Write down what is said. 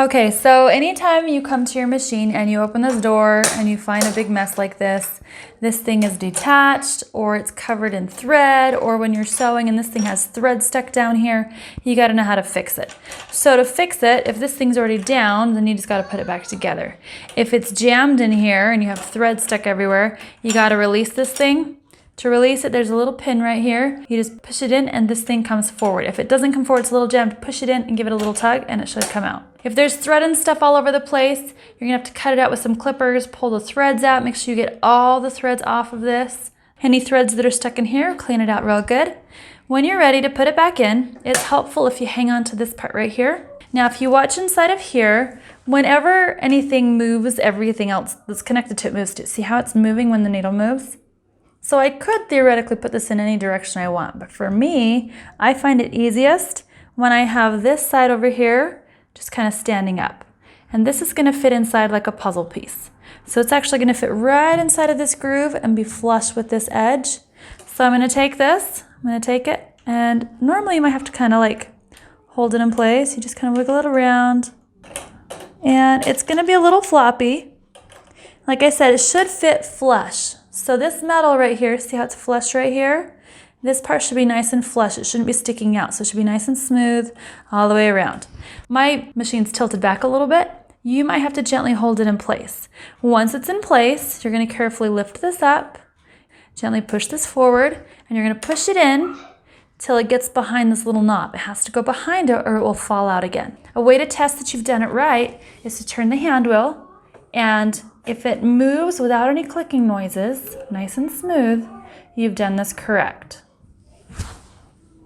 Okay, so anytime you come to your machine and you open this door and you find a big mess like this thing is detached or it's covered in thread, or when you're sewing and this thing has thread stuck down here, you gotta know how to fix it. So to fix it, if this thing's already down, then you just gotta put it back together. If it's jammed in here and you have thread stuck everywhere, you gotta release this thing. To release it, there's a little pin right here. You just push it in and this thing comes forward. If it doesn't come forward, it's a little jammed, push it in and give it a little tug and it should come out. If there's thread and stuff all over the place, you're gonna have to cut it out with some clippers, pull the threads out, make sure you get all the threads off of this. Any threads that are stuck in here, clean it out real good. When you're ready to put it back in, it's helpful if you hang on to this part right here. Now, if you watch inside of here, whenever anything moves, everything else that's connected to it moves too. See how it's moving when the needle moves? So I could theoretically put this in any direction I want, but for me, I find it easiest when I have this side over here just kind of standing up. And this is gonna fit inside like a puzzle piece. So it's actually gonna fit right inside of this groove and be flush with this edge. So I'm gonna take this, I'm gonna take it, and normally you might have to kind of like hold it in place. You just kind of wiggle it around. And it's gonna be a little floppy. Like I said, it should fit flush. So this metal right here, see how it's flush right here? This part should be nice and flush. It shouldn't be sticking out. So it should be nice and smooth all the way around. My machine's tilted back a little bit. You might have to gently hold it in place. Once it's in place, you're gonna carefully lift this up, gently push this forward, and you're gonna push it in till it gets behind this little knob. It has to go behind it or it will fall out again. A way to test that you've done it right is to turn the hand wheel, and if it moves without any clicking noises, nice and smooth, you've done this correct.